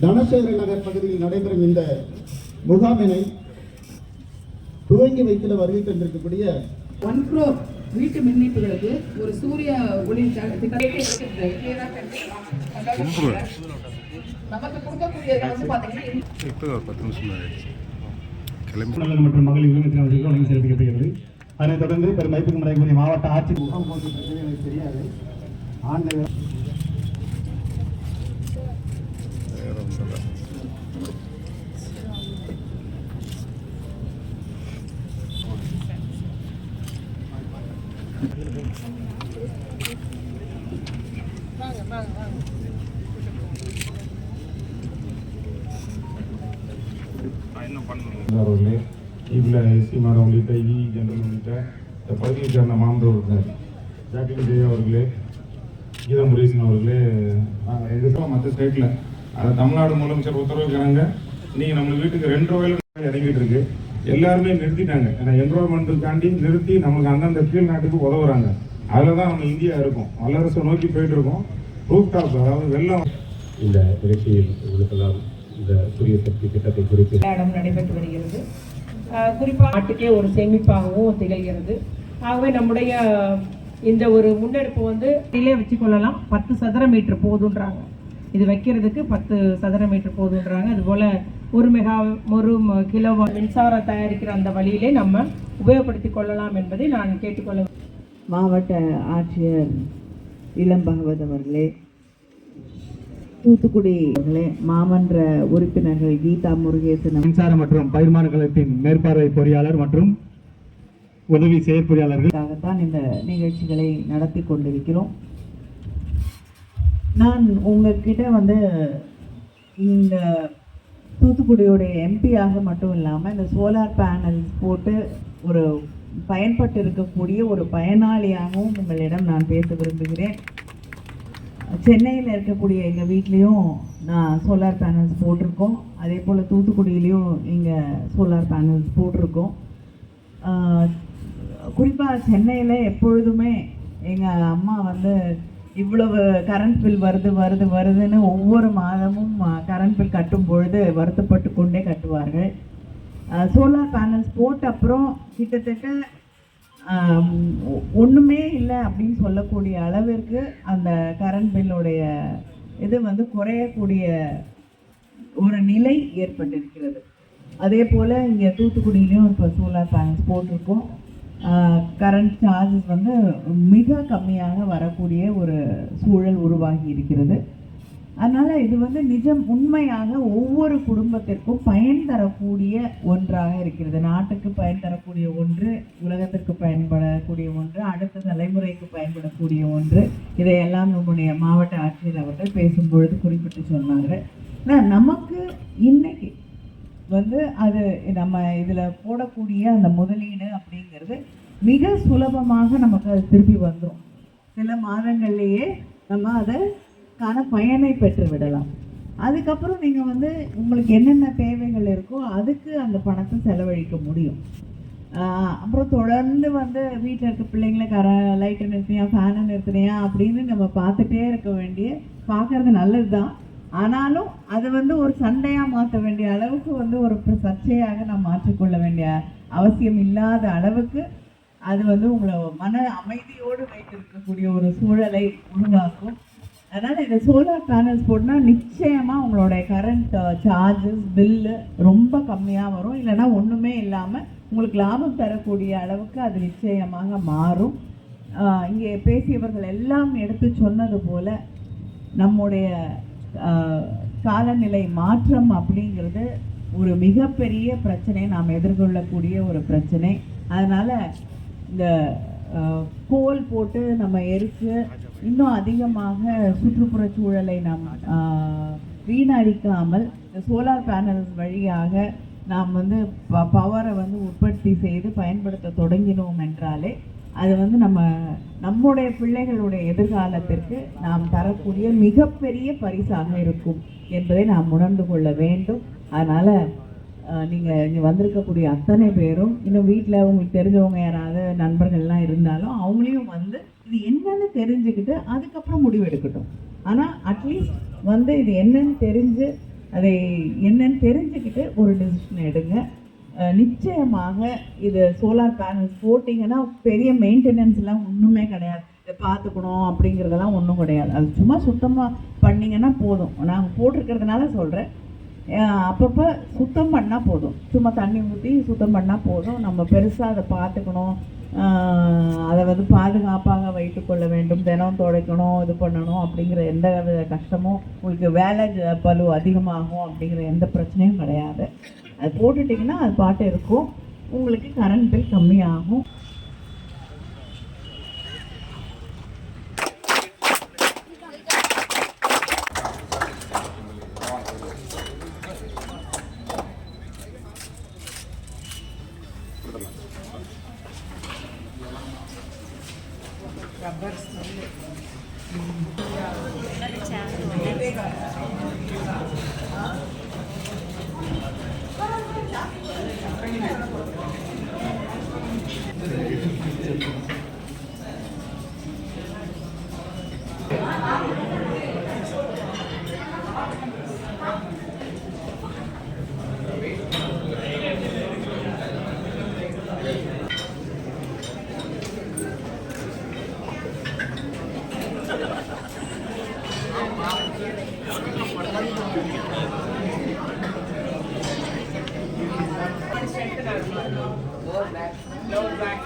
தனசேகர நகர் பகுதியில் நடைபெறும் இந்த முகாமினை துவங்கி வைத்திட வருகை தந்திருக்கக்கூடிய 1 crore வீட்டு மின்னிப்புகளுக்கு ஒரு சூரிய ஒளி நமக்கு கொடுக்கக்கூடியது வந்து பாத்தீங்கன்னா மற்றும் மகளிர் உரிமை வழங்கி சிறப்பிக்கப்படுகிறது. அதனைத் தொடர்ந்து பெரும் மதிப்புக்கு மதிக்கக்கூடிய மாவட்ட ஆட்சி முகாம் போன்றது எனக்கு தெரியாது. ஆண்டு அவர்களே, இதில் எஸ்சி மேடம் உள்ளிட்ட இ ஜெனரல் உள்ளிட்ட இந்த பகுதியை சேர்ந்த மாமன்றவர்கள் ஜாக்லின் ஜெயா அவர்களே, கீதா முரேசன் அவர்களே, இதுக்கெல்லாம் மற்ற ஸ்டேட்டில் அதை தமிழ்நாடு முதலமைச்சர் உத்தரவு கிணங்க நீங்கள் நம்ம வீட்டுக்கு 2 ரூபாயில இறங்கிட்டு இருக்கு. எல்லாருமே நிறுத்திட்டாங்க. ஏன்னா என்வரான்மெண்ட்டுக்காண்டி நிறுத்தி நமக்கு அந்தந்த கீழ் நாட்டுக்கு உதவுறாங்க. அதில் தான் நம்ம இந்தியா இருக்கும், வல்லரசை நோக்கி போயிட்டு இருக்கோம். ரூப் டாப், அதாவது வெள்ளம். இந்த நிகழ்ச்சியில் உங்களுக்கெல்லாம் இந்த சூரிய சக்தி திட்டத்தை குறித்து நடைபெற்று வருகிறது. குறிப்பாக நாட்டுக்கே ஒரு சேமிப்பாகவும் திகழ்கிறது. ஆகவே நம்முடைய இந்த ஒரு முன்னெடுப்பு வந்து இதிலே வச்சுக்கொள்ளலாம். 10 சதுர மீட்டர் போதுன்றாங்க. இது வைக்கிறதுக்கு 10 சதுர மீட்டர் போதுன்றாங்க. அதுபோல் 1 கிலோவாட் மின்சாரம் தயாரிக்கிற அந்த வழியிலே நம்ம உபயோகப்படுத்தி கொள்ளலாம் என்பதை நான் கேட்டுக்கொள்ள. மாவட்ட ஆட்சியர் இளம் பகவத் அவர்களே, தூத்துக்குடி அவர்களே, மாமன்ற உறுப்பினர்கள் கீதா முருகேசன், மின்சார மற்றும் பயிர்மான கழகத்தின் மேற்பார்வை பொறியாளர் மற்றும் உதவி செயற்பொறியாளர்களுக்காகத்தான் இந்த நிகழ்ச்சிகளை நடத்தி கொண்டிருக்கிறோம். நான் உங்ககிட்ட வந்து இந்த தூத்துக்குடியோடைய எம்பியாக மட்டும் இல்லாமல் இந்த சோலார் பேனல் போட்டு ஒரு பயன்பட்டு இருக்கக்கூடிய ஒரு பயனாளியாகவும் உங்களிடம் நான் பேச விரும்புகிறேன். சென்னையில் இருக்கக்கூடிய எங்கள் வீட்லேயும் நான் சோலார் பேனல்ஸ் போட்டிருக்கோம். அதே போல் தூத்துக்குடியிலையும் இங்கே சோலார் பேனல்ஸ் போட்டிருக்கோம். குறிப்பாக சென்னையில் எப்பொழுதுமே எங்கள் அம்மா வந்து இவ்வளவு கரண்ட் பில் வருதுன்னு ஒவ்வொரு மாதமும் கரண்ட் பில் கட்டும் பொழுது வருத்தப்பட்டு கொண்டே கட்டுவார்கள். சோலார் பேனல்ஸ் போட்ட அப்புறம் கிட்டத்தட்ட ஒன்றுமே இல்லை அப்படின்னு சொல்லக்கூடிய அளவிற்கு அந்த கரண்ட் பில்லுடைய இது வந்து குறையக்கூடிய ஒரு நிலை ஏற்பட்டிருக்கிறது. அதே போல் இங்கே தூத்துக்குடியிலையும் இப்போ சோலார் பேனல்ஸ் போட்டிருக்கோம். கரண்ட் சார்ஜஸ் வந்து மிக கம்மியாக வரக்கூடிய ஒரு சூழல் உருவாகி இருக்கிறது. அதனால் இது வந்து உண்மையாக ஒவ்வொரு குடும்பத்திற்கும் பயன் தரக்கூடிய ஒன்றாக இருக்கிறது. நாட்டுக்கு பயன் தரக்கூடிய ஒன்று, உலகத்திற்கு பயன்படக்கூடிய ஒன்று, அடுத்த தலைமுறைக்கு பயன்படக்கூடிய ஒன்று. இதையெல்லாம் நம்முடைய மாவட்ட ஆட்சியர் அவர்கள் பேசும்பொழுது குறிப்பிட்டு சொன்னாங்க. நமக்கு இன்னைக்கு வந்து அது நம்ம இதில் போடக்கூடிய அந்த முதலீடு அப்படிங்கிறது மிக சுலபமாக நமக்கு அது திருப்பி வந்துடும். சில மாதங்கள்லேயே நம்ம அதற்கான பயனை பெற்று விடலாம். அதுக்கப்புறம் நீங்கள் வந்து உங்களுக்கு என்னென்ன தேவைகள் இருக்கோ அதுக்கு அந்த பணத்தை செலவழிக்க முடியும். அப்புறம் தொடர்ந்து வந்து வீட்டில் இருக்க பிள்ளைங்களை லைட்டை நிறுத்தினியா, ஃபேனை நிறுத்தினியா அப்படின்னு நம்ம பார்த்துட்டே இருக்க பார்க்கறது நல்லது தான். ஆனாலும் அது வந்து ஒரு சண்டையாக மாற்ற வேண்டிய அளவுக்கு வந்து ஒரு சர்ச்சையாக நாம் மாற்றிக்கொள்ள வேண்டிய அவசியம் இல்லாத அளவுக்கு அது வந்து உங்களை மன அமைதியோடு வைத்திருக்கக்கூடிய ஒரு சூழலை உருவாக்கும். அதனால் இந்த சோலார் பேனல்ஸ் போட்டால் நிச்சயமாக உங்களுடைய கரண்ட் சார்ஜஸ் பில்லு ரொம்ப கம்மியாக வரும். இல்லைனா ஒன்றுமே இல்லாமல் உங்களுக்கு லாபம் தரக்கூடிய அளவுக்கு அது நிச்சயமாக மாறும். இங்கே பேசியவர்கள் எல்லாம் எடுத்து சொன்னது போல் நம்முடைய காலநிலை மாற்றம் அப்படிங்கிறது ஒரு மிகப்பெரிய பிரச்சனை, நாம் எதிர்கொள்ளக்கூடிய ஒரு பிரச்சனை. அதனால் இந்த கோல் போட்டு நம்ம எரித்து இன்னும் அதிகமாக சுற்றுப்புற சூழலை நாம் வீணடிக்காமல் இந்த சோலார் பேனல்ஸ் வழியாக நாம் வந்து பவரை வந்து உற்பத்தி செய்து பயன்படுத்த தொடங்கினோம் என்றாலே அது வந்து நம்முடைய பிள்ளைகளுடைய எதிர்காலத்திற்கு நாம் தரக்கூடிய மிகப்பெரிய பரிசாக இருக்கும் என்பதை நாம் உணர்ந்து கொள்ள வேண்டும். அதனால் நீங்கள் இங்கே வந்திருக்கக்கூடிய அத்தனை பேரும் இன்னும் வீட்டில் உங்களுக்கு தெரிஞ்சவங்க யாராவது நண்பர்கள்லாம் இருந்தாலும் அவங்களையும் வந்து இது என்னன்னு தெரிஞ்சுக்கிட்டு அதுக்கப்புறம் முடிவெடுக்கட்டும். ஆனால் அட்லீஸ்ட் வந்து இது என்னன்னு தெரிஞ்சு அதை என்னன்னு தெரிஞ்சுக்கிட்டு ஒரு டெசிஷன் எடுங்க. நிச்சயமாக இது சோலார் பேனல்ஸ் போட்டிங்கன்னா பெரிய மெயின்டெனன்ஸ்லாம் ஒன்றுமே கிடையாது. இதை பார்த்துக்கணும் அப்படிங்கிறதெல்லாம் ஒன்றும் கிடையாது. அது சும்மா சுத்தமாக பண்ணிங்கன்னா போதும். நாங்கள் போட்டிருக்கிறதுனால சொல்கிறேன், அப்பப்போ சுத்தம் பண்ணால் போதும். சும்மா தண்ணி ஊற்றி சுத்தம் பண்ணால் போதும். நம்ம பெருசாக அதை பார்த்துக்கணும், அதை வந்து பாதுகாப்பாக வைத்துக்கொள்ள வேண்டும், தினம் துடைக்கணும், இது பண்ணணும் அப்படிங்கிற எந்த கஷ்டமும் உங்களுக்கு வேலை பளு அதிகமாகும் அப்படிங்கிற எந்த பிரச்சனையும் கிடையாது. அது போட்டுட்டிங்கன்னா அது பாட்டு இருக்கும், உங்களுக்கு கரண்ட் பில் கம்மியாகும். Lower back.